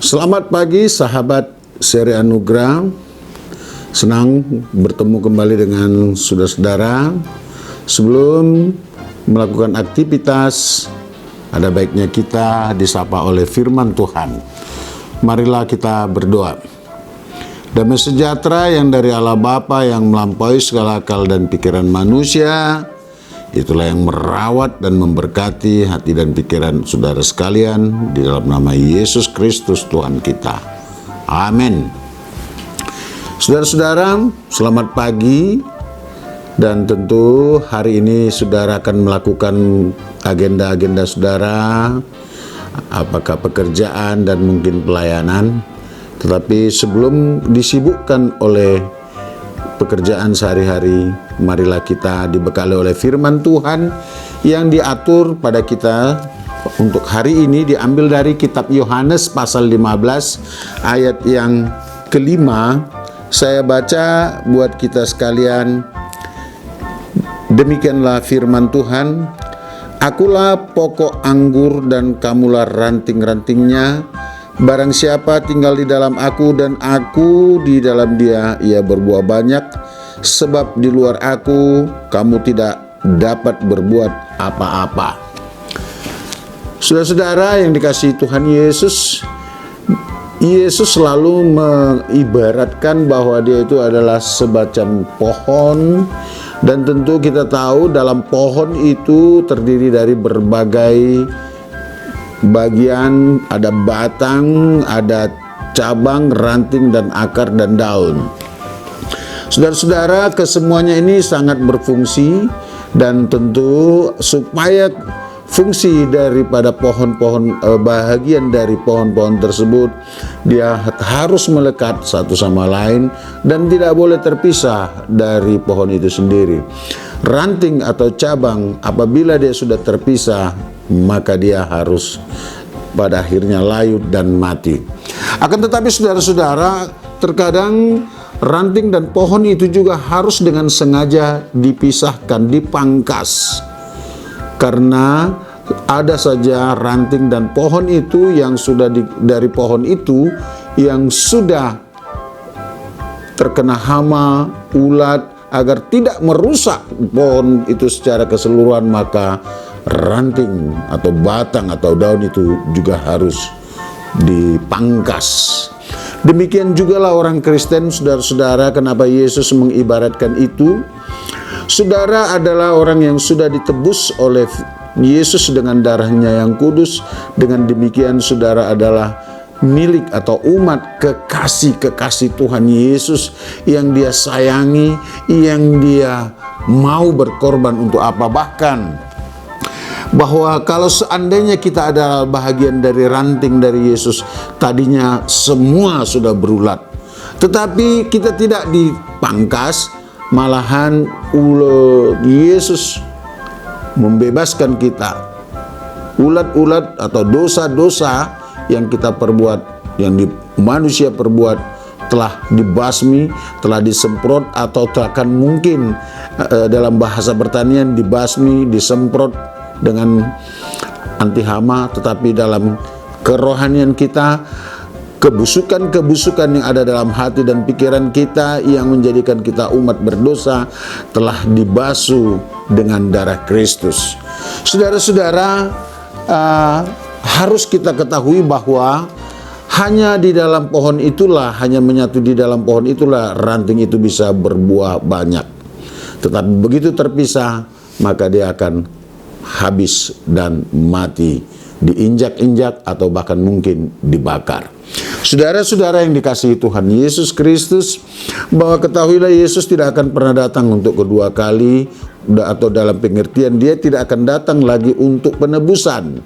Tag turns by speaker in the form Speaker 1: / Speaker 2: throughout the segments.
Speaker 1: Selamat pagi sahabat seri Anugerah. Senang bertemu kembali dengan saudara-saudara. Sebelum melakukan aktivitas, ada baiknya kita disapa oleh firman Tuhan. Marilah kita berdoa. Damai sejahtera yang dari Allah Bapa yang melampaui segala akal dan pikiran manusia, itulah yang merawat dan memberkati hati dan pikiran saudara sekalian di dalam nama Yesus Kristus Tuhan kita. Amin. Saudara-saudara, selamat pagi. Dan tentu hari ini saudara akan melakukan agenda-agenda saudara, apakah pekerjaan dan mungkin pelayanan. Tetapi sebelum disibukkan oleh pekerjaan sehari-hari, marilah kita dibekali oleh firman Tuhan yang diatur pada kita untuk hari ini, diambil dari kitab Yohanes pasal 15 ayat yang kelima. Saya baca buat kita sekalian. Demikianlah firman Tuhan, "Akulah pokok anggur dan kamulah ranting-rantingnya. Barang siapa tinggal di dalam aku dan aku di dalam dia, ia berbuah banyak. Sebab di luar aku, kamu tidak dapat berbuat apa-apa." Saudara-saudara yang dikasihi Tuhan Yesus, Yesus selalu mengibaratkan bahwa dia itu adalah semacam pohon. Dan tentu kita tahu dalam pohon itu terdiri dari berbagai bagian, ada batang, ada cabang, ranting, dan akar, dan daun. Saudara-saudara, kesemuanya ini sangat berfungsi, dan tentu supaya fungsi daripada pohon-pohon, bahagian dari pohon-pohon tersebut, dia harus melekat satu sama lain dan tidak boleh terpisah dari pohon itu sendiri. Ranting atau cabang, apabila dia sudah terpisah, maka dia harus pada akhirnya layu dan mati. Akan tetapi saudara-saudara, terkadang ranting dan pohon itu juga harus dengan sengaja dipisahkan, dipangkas. Karena ada saja ranting dan pohon itu yang sudah dari pohon itu yang sudah terkena hama, ulat, agar tidak merusak pohon itu secara keseluruhan, maka ranting atau batang atau daun itu juga harus dipangkas. Demikian jugalah orang Kristen, saudara-saudara. Kenapa Yesus mengibaratkan itu? Saudara adalah orang yang sudah ditebus oleh Yesus dengan darahnya yang kudus. Dengan demikian saudara adalah milik atau umat kekasih-kekasih Tuhan Yesus yang dia sayangi, yang dia mau berkorban untuk apa. Bahkan bahwa kalau seandainya kita adalah bahagian dari ranting dari Yesus, tadinya semua sudah berulat, tetapi kita tidak dipangkas, malahan Yesus membebaskan kita. Ulat-ulat atau dosa-dosa yang kita perbuat, yang manusia perbuat, telah dibasmi, telah disemprot, atau akan mungkin dalam bahasa pertanian dibasmi, disemprot dengan anti hama. Tetapi dalam kerohanian kita, kebusukan-kebusukan yang ada dalam hati dan pikiran kita yang menjadikan kita umat berdosa telah dibasuh dengan darah Kristus. Saudara-saudara, harus kita ketahui bahwa hanya di dalam pohon itulah, hanya menyatu di dalam pohon itulah ranting itu bisa berbuah banyak. Tetapi begitu terpisah, maka dia akan habis dan mati, diinjak-injak atau bahkan mungkin dibakar. Saudara-saudara yang dikasihi Tuhan Yesus Kristus, bahwa ketahuilah Yesus tidak akan pernah datang untuk kedua kali, atau dalam pengertian dia tidak akan datang lagi untuk penebusan.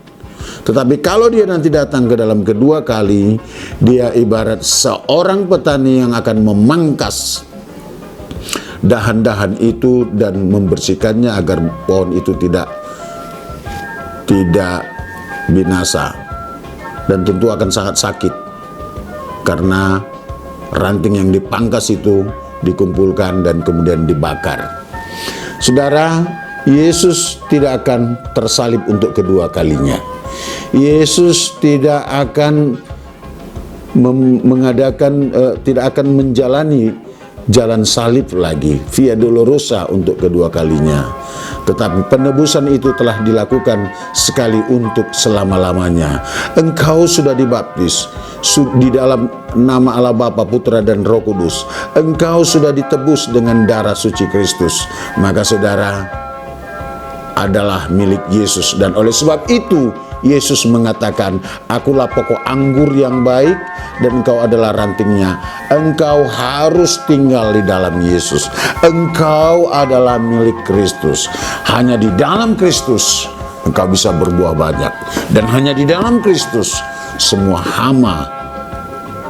Speaker 1: Tetapi kalau dia nanti datang ke dalam kedua kali, dia ibarat seorang petani yang akan memangkas dahan-dahan itu dan membersihkannya agar pohon itu tidak binasa, dan tentu akan sangat sakit karena ranting yang dipangkas itu dikumpulkan dan kemudian dibakar. Saudara, Yesus tidak akan tersalib untuk kedua kalinya. Yesus tidak akan tidak akan menjalani jalan salib lagi, via dolorosa untuk kedua kalinya. Tetapi penebusan itu telah dilakukan sekali untuk selama-lamanya. Engkau sudah dibaptis di dalam nama Allah Bapa, Putra dan Roh Kudus. Engkau sudah ditebus dengan darah suci Kristus. Maka saudara adalah milik Yesus, dan oleh sebab itu Yesus mengatakan, akulah pokok anggur yang baik dan engkau adalah rantingnya. Engkau harus tinggal di dalam Yesus. Engkau adalah milik Kristus. Hanya di dalam Kristus engkau bisa berbuah banyak, dan hanya di dalam Kristus semua hama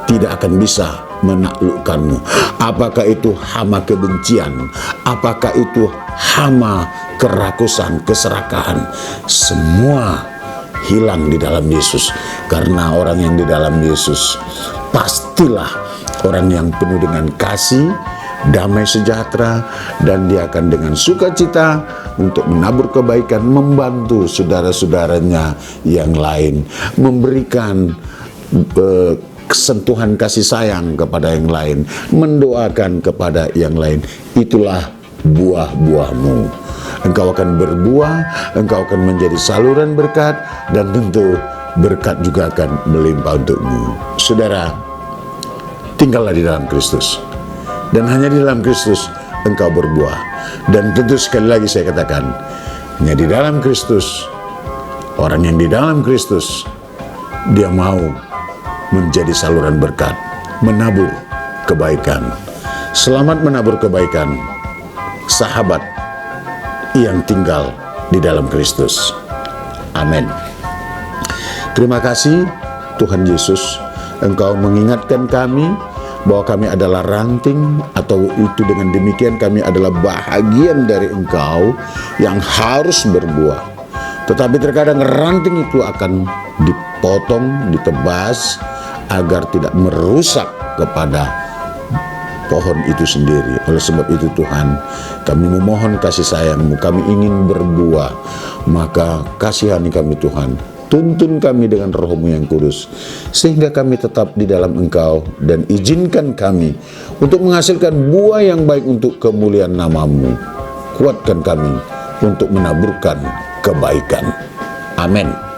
Speaker 1: tidak akan bisa menaklukkanmu. Apakah itu hama kebencian, apakah itu hama kerakusan, keserakahan, semua hilang di dalam Yesus. Karena orang yang di dalam Yesus pastilah orang yang penuh dengan kasih, damai sejahtera, dan dia akan dengan sukacita untuk menabur kebaikan, membantu saudara-saudaranya yang lain, memberikan sentuhan kasih sayang kepada yang lain, mendoakan kepada yang lain. Itulah buah-buahmu. Engkau akan berbuah, engkau akan menjadi saluran berkat, dan tentu berkat juga akan melimpah untukmu. Saudara, tinggallah di dalam Kristus, dan hanya di dalam Kristus engkau berbuah. Dan tentu sekali lagi saya katakan, hanya di dalam Kristus, orang yang di dalam Kristus, dia mau menjadi saluran berkat, menabur kebaikan. Selamat menabur kebaikan, sahabat yang tinggal di dalam Kristus. Amin. Terima kasih Tuhan Yesus, Engkau mengingatkan kami bahwa kami adalah ranting, atau itu dengan demikian kami adalah bahagian dari Engkau yang harus berbuah. Tetapi terkadang ranting itu akan dipotong, ditebas agar tidak merusak kepada pohon itu sendiri. Oleh sebab itu Tuhan, kami memohon kasih sayang-Mu, kami ingin berbuah. Maka kasihani kami Tuhan, tuntun kami dengan Roh-Mu yang kudus, sehingga kami tetap di dalam Engkau, dan izinkan kami untuk menghasilkan buah yang baik untuk kemuliaan nama-Mu. Kuatkan kami untuk menaburkan kebaikan. Amin.